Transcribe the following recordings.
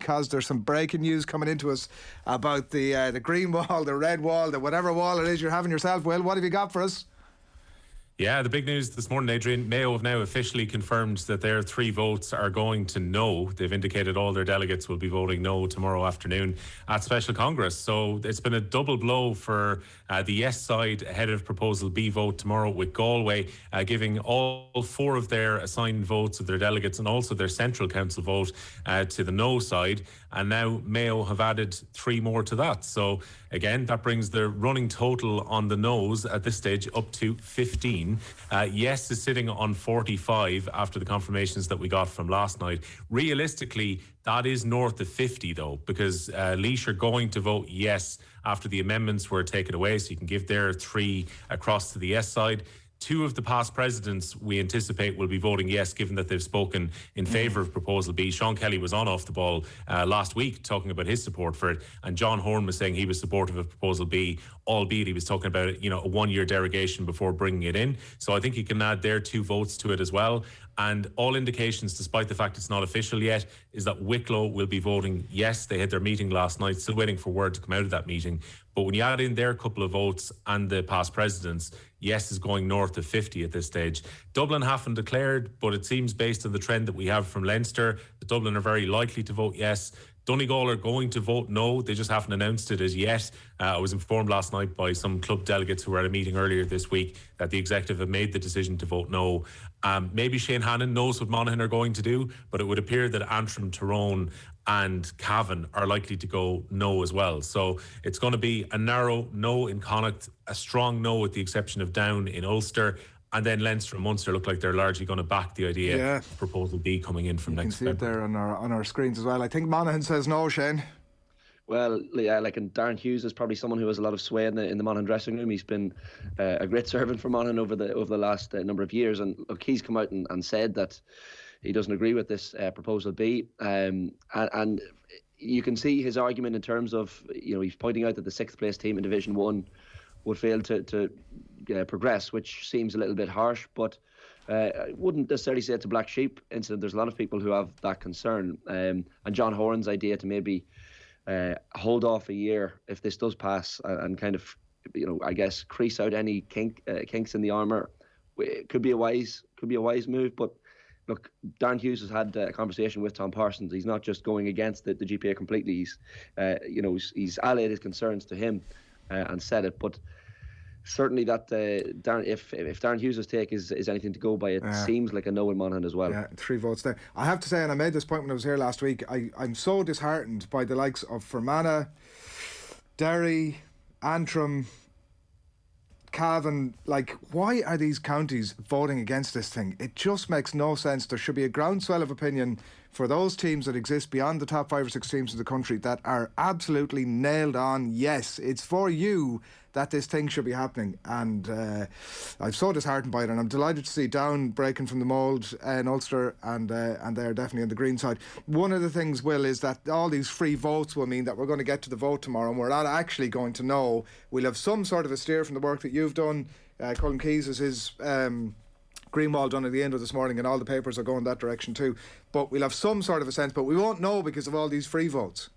because there's some breaking news coming into us about the green wall, the red wall, the whatever wall it is you're having yourself. Will, what have you got for us? Yeah, the big news this morning, Adrian, Mayo have now officially confirmed that their 3 votes are going to no. They've indicated all their delegates will be voting no tomorrow afternoon at Special Congress. So it's been a double blow for the yes side ahead of Proposal B vote tomorrow, with Galway giving all 4 of their assigned votes of their delegates and also their Central Council vote to the no side. And now Mayo have added 3 more to that. So again, that brings the running total on the no's at this stage up to 15. Yes is sitting on 45 after the confirmations that we got from last night. Realistically, that is north of 50 though, because Laois are going to vote yes after the amendments were taken away, so you can give their 3 across to the yes side. 2 of the past presidents we anticipate will be voting yes, given that they've spoken in favour of Proposal B. Sean Kelly was on Off the Ball last week talking about his support for it, and John Horne was saying he was supportive of Proposal B, albeit he was talking about it, a 1-year derogation before bringing it in. So I think you can add their 2 votes to it as well. And all indications, despite the fact it's not official yet, is that Wicklow will be voting yes. They had their meeting last night, still waiting for word to come out of that meeting. But when you add in their couple of votes and the past presidents, yes is going north of 50 at this stage. Dublin haven't declared, but it seems based on the trend that we have from Leinster, that Dublin are very likely to vote yes. Donegal are going to vote no. They just haven't announced it as yet. I was informed last night by some club delegates who were at a meeting earlier this week that the executive have made the decision to vote no. Maybe Shane Hannon knows what Monaghan are going to do, but it would appear that Antrim, Tyrone and Cavan are likely to go no as well. So it's going to be a narrow no in Connacht, a strong no with the exception of Down in Ulster, and then Leinster and Munster look like they're largely going to back the idea of Proposal B coming in from next February. You can see it there on our screens as well. I think Monaghan says no, Shane. Well, yeah, and Darren Hughes is probably someone who has a lot of sway in the Monaghan dressing room. He's been a great servant for Monaghan over the last number of years, and look, he's come out and said that he doesn't agree with this Proposal B, and you can see his argument in terms of, he's pointing out that the 6th place team in Division 1 would fail to progress, which seems a little bit harsh, but I wouldn't necessarily say it's a black sheep incident. There's a lot of people who have that concern, and John Horan's idea to maybe hold off a year if this does pass and kind of, I guess, crease out any kinks in the armour, it could be a wise move. But look, Darren Hughes has had a conversation with Tom Parsons. He's not just going against the GPA completely. He's allayed his concerns to him and said it. But certainly that if Darren Hughes' take is anything to go by, it seems like a no in Monaghan as well. Yeah, 3 votes there. I have to say, and I made this point when I was here last week, I'm so disheartened by the likes of Fermanagh, Derry, Antrim, Cavan. Like, why are these counties voting against this thing? It just makes no sense. There should be a groundswell of opinion for those teams that exist beyond the top 5 or 6 teams in the country that are absolutely nailed on. Yes, it's for you that this thing should be happening, and I'm so disheartened by it, and I'm delighted to see Down breaking from the mould in Ulster, and they're definitely on the green side. One of the things, Will, is that all these free votes will mean that we're going to get to the vote tomorrow and we're not actually going to know. We'll have some sort of a steer from the work that you've done. Colin Keys is his green wall done at the end of this morning, and all the papers are going that direction too, but we'll have some sort of a sense, but we won't know because of all these free votes.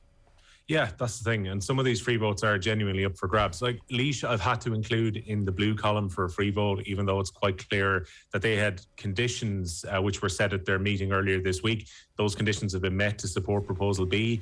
Yeah, that's the thing. And some of these free votes are genuinely up for grabs. Like Laois, I've had to include in the blue column for a free vote, even though it's quite clear that they had conditions which were set at their meeting earlier this week. Those conditions have been met to support Proposal B.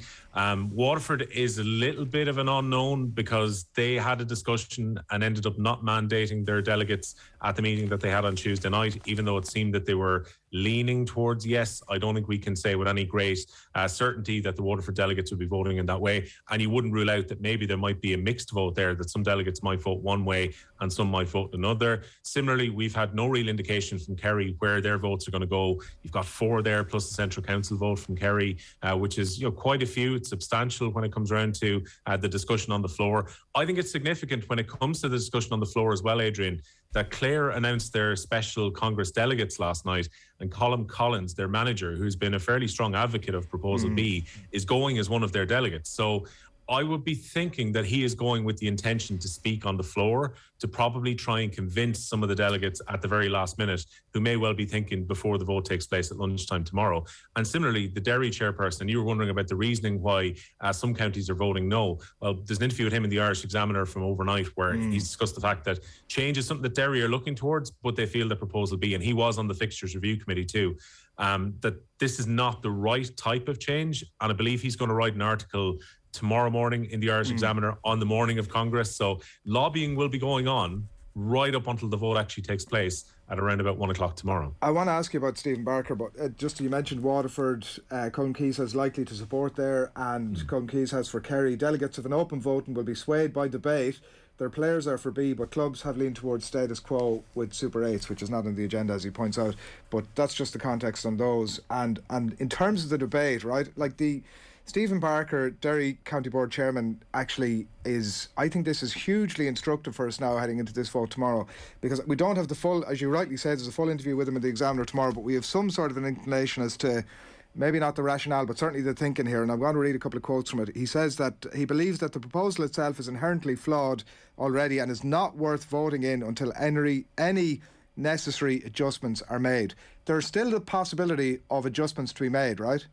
Waterford is a little bit of an unknown because they had a discussion and ended up not mandating their delegates at the meeting that they had on Tuesday night, even though it seemed that they were leaning towards yes. I don't think we can say with any great certainty that the Waterford delegates would be voting in that way. And you wouldn't rule out that maybe there might be a mixed vote there, that some delegates might vote one way and some might vote another. Similarly, we've had no real indication from Kerry where their votes are going to go. You've got 4 there plus the Central Council vote from Kerry, which is quite a few. It's substantial when it comes around to the discussion on the floor. I think it's significant when it comes to the discussion on the floor as well, Adrian, that Clare announced their special Congress delegates last night, and Colm Collins, their manager, who's been a fairly strong advocate of Proposal B, is going as one of their delegates. So I would be thinking that he is going with the intention to speak on the floor to probably try and convince some of the delegates at the very last minute who may well be thinking before the vote takes place at lunchtime tomorrow. And similarly, the Derry chairperson, you were wondering about the reasoning why some counties are voting no. Well, there's an interview with him in the Irish Examiner from overnight where he's discussed the fact that change is something that Derry are looking towards, but they feel the proposal B, and he was on the Fixtures Review Committee too, that this is not the right type of change. And I believe he's going to write an article tomorrow morning in the Irish Examiner on the morning of Congress. So lobbying will be going on right up until the vote actually takes place at around about 1 o'clock tomorrow. I want to ask you about Stephen Barker, but just you mentioned Waterford, Colm Keys has likely to support there, and Colm Keys has for Kerry. Delegates of an open vote and will be swayed by debate. Their players are for B, but clubs have leaned towards status quo with Super 8s, which is not on the agenda, as he points out. But that's just the context on those. And in terms of the debate, right, like the Stephen Barker, Derry County Board Chairman, actually is, I think this is hugely instructive for us now heading into this vote tomorrow, because we don't have the full, as you rightly said, there's a full interview with him in the Examiner tomorrow, but we have some sort of an inclination as to maybe not the rationale, but certainly the thinking here. And I'm going to read a couple of quotes from it. He says that he believes that the proposal itself is inherently flawed already and is not worth voting in until any necessary adjustments are made. There's still the possibility of adjustments to be made, right?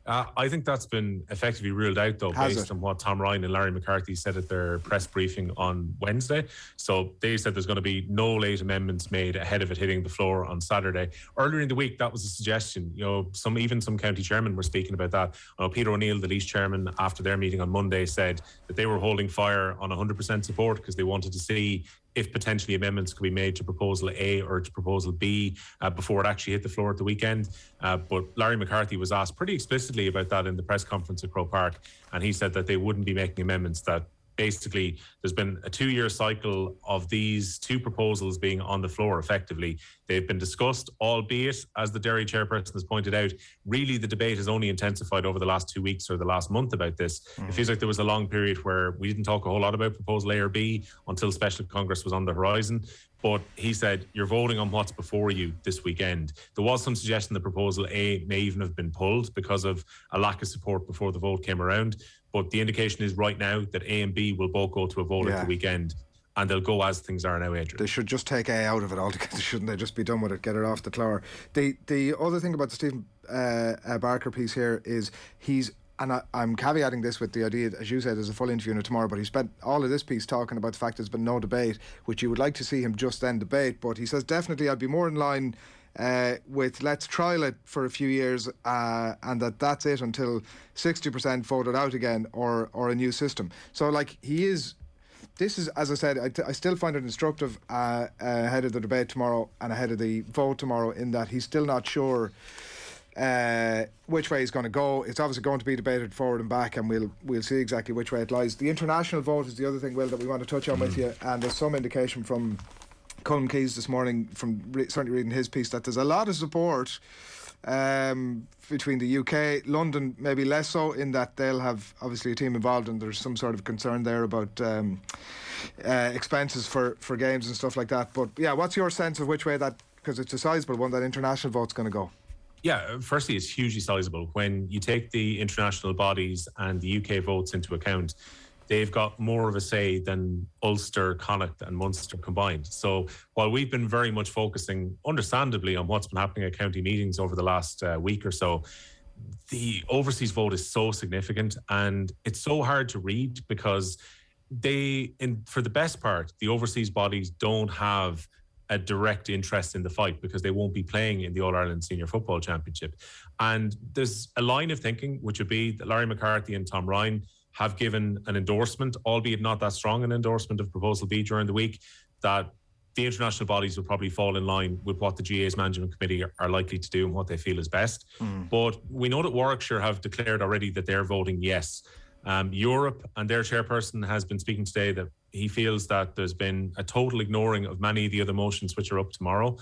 I think that's been effectively ruled out, though, based on what Tom Ryan and Larry McCarthy said at their press briefing on Wednesday. So they said there's going to be no late amendments made ahead of it hitting the floor on Saturday. Earlier in the week, that was a suggestion. You know, some county chairmen were speaking about that. Peter O'Neill, the Leash chairman, after their meeting on Monday, said that they were holding fire on 100% support because they wanted to see if potentially amendments could be made to Proposal A or to Proposal B before it actually hit the floor at the weekend. But Larry McCarthy was asked pretty explicitly about that in the press conference at Croke Park, and he said that they wouldn't be making amendments, that basically there's been a 2-year cycle of these two proposals being on the floor effectively. They've been discussed, albeit, as the Derry chairperson has pointed out, really the debate has only intensified over the last 2 weeks or the last month about this. It feels like there was a long period where we didn't talk a whole lot about Proposal A or B until Special Congress was on the horizon. But he said, you're voting on what's before you this weekend. There was some suggestion that Proposal A may even have been pulled because of a lack of support before the vote came around. But the indication is right now that A and B will both go to a vote at the weekend, and they'll go as things are now, Adrian. They should just take A out of it altogether, shouldn't they? Just be done with it, get it off the floor. The other thing about the Stephen Barker piece here is I'm caveating this with the idea, as you said, there's a full interview in it tomorrow, but he spent all of this piece talking about the fact there's been no debate, which you would like to see him just then debate. But he says, definitely I'd be more in line with let's trial it for a few years and that's it until 60% voted out again or a new system. So like this is, as I said, I still find it instructive ahead of the debate tomorrow and ahead of the vote tomorrow, in that he's still not sure which way he's going to go. It's obviously going to be debated forward and back, and we'll see exactly which way it lies. The international vote is the other thing, Will, that we want to touch on with you, and there's some indication from Colm Keys this morning, from certainly reading his piece, that there's a lot of support between the UK, London maybe less so, in that they'll have obviously a team involved, and there's some sort of concern there about expenses for games and stuff like that. But yeah, what's your sense of which way that, because it's a sizable one, that international vote's going to go? Yeah, firstly, it's hugely sizable. When you take the international bodies and the UK votes into account, they've got more of a say than Ulster, Connacht and Munster combined. So while we've been very much focusing, understandably, on what's been happening at county meetings over the last week or so, the overseas vote is so significant, and it's so hard to read because for the best part, the overseas bodies don't have a direct interest in the fight because they won't be playing in the All-Ireland Senior Football Championship. And there's a line of thinking, which would be that Larry McCarthy and Tom Ryan have given an endorsement, albeit not that strong an endorsement, of Proposal B during the week, that the international bodies will probably fall in line with what the GA's management committee are likely to do and what they feel is best. But we know that Warwickshire have declared already that they're voting yes. Europe and their chairperson has been speaking today that he feels that there's been a total ignoring of many of the other motions which are up tomorrow,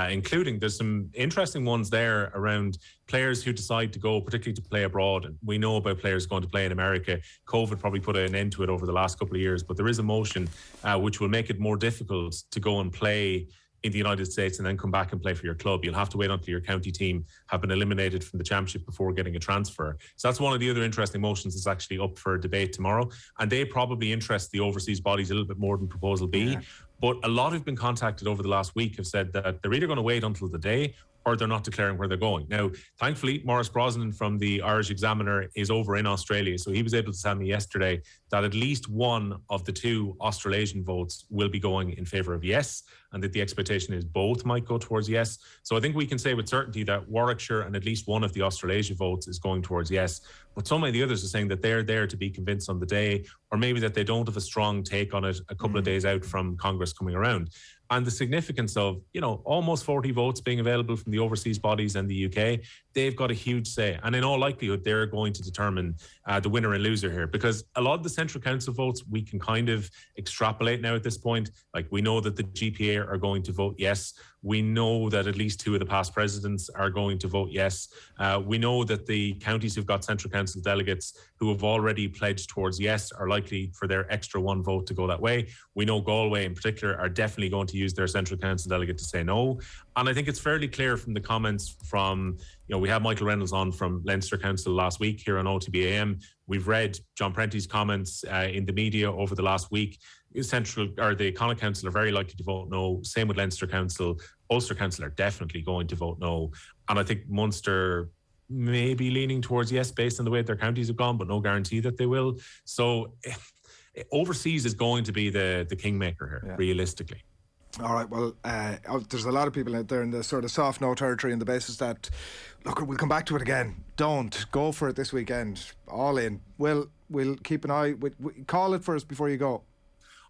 including there's some interesting ones there around players who decide to go, particularly to play abroad. And we know about players going to play in America. COVID probably put an end to it over the last couple of years, but there is a motion which will make it more difficult to go and play in the United States and then come back and play for your club. You'll have to wait until your county team have been eliminated from the championship before getting a transfer. So that's one of the other interesting motions that's actually up for debate tomorrow. And they probably interest the overseas bodies a little bit more than Proposal B. Yeah. But a lot who've been contacted over the last week have said that they're either going to wait until the day or they're not declaring where they're going. Now, thankfully, Maurice Brosnan from the Irish Examiner is over in Australia. So he was able to tell me yesterday that at least one of the two Australasian votes will be going in favour of yes, and that the expectation is both might go towards yes. So I think we can say with certainty that Warwickshire and at least one of the Australasia votes is going towards yes. But so many of the others are saying that they're there to be convinced on the day, or maybe that they don't have a strong take on it a couple of days out from Congress coming around. And the significance of, almost 40 votes being available from the overseas bodies and the UK, they've got a huge say. And in all likelihood, they're going to determine the winner and loser here. Because a lot of the Central Council votes, we can kind of extrapolate now at this point. Like, we know that the GPA are going to vote yes. We know that at least two of the past presidents are going to vote yes. We know that the counties who've got Central Council delegates who have already pledged towards yes are likely for their extra one vote to go that way. We know Galway in particular are definitely going to use their Central Council delegate to say no. And I think it's fairly clear from the comments from, we had Michael Reynolds on from Leinster Council last week here on OTB AM. We've read John Prenty's comments in the media over the last week. The Connacht Council are very likely to vote no. Same with Leinster Council. Ulster Council are definitely going to vote no. And I think Munster may be leaning towards yes based on the way their counties have gone, but no guarantee that they will. So overseas is going to be the kingmaker here, realistically. All right, well, there's a lot of people out there in the sort of soft no territory on the basis that, look, we'll come back to it again. Don't go for it this weekend. All in. We'll keep an eye. Call it for us before you go.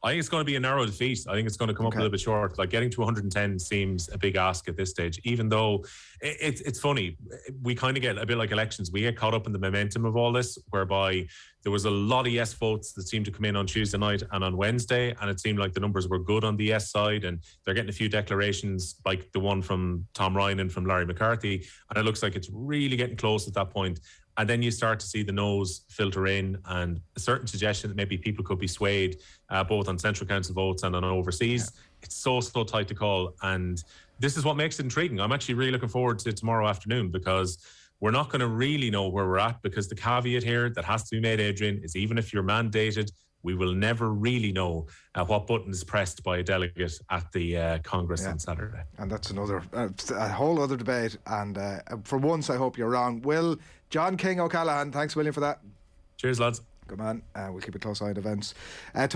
I think it's going to be a narrow defeat. I think it's going to come up a little bit short. Like, getting to 110 seems a big ask at this stage, even though it's funny. We kind of get a bit like elections. We get caught up in the momentum of all this, whereby there was a lot of yes votes that seemed to come in on Tuesday night and on Wednesday, and it seemed like the numbers were good on the yes side, and they're getting a few declarations like the one from Tom Ryan and from Larry McCarthy, and it looks like it's really getting close at that point. And then you start to see the no's filter in, and a certain suggestion that maybe people could be swayed both on Central Council votes and on overseas. Yeah. It's so tight to call. And this is what makes it intriguing. I'm actually really looking forward to tomorrow afternoon, because we're not going to really know where we're at, because the caveat here that has to be made, Adrian, is even if you're mandated, we will never really know what button is pressed by a delegate at the Congress on Saturday. And that's another, a whole other debate. And for once, I hope you're wrong. John King O'Callaghan, thanks a million for that. Cheers, lads. Good man. We'll keep a close eye on events.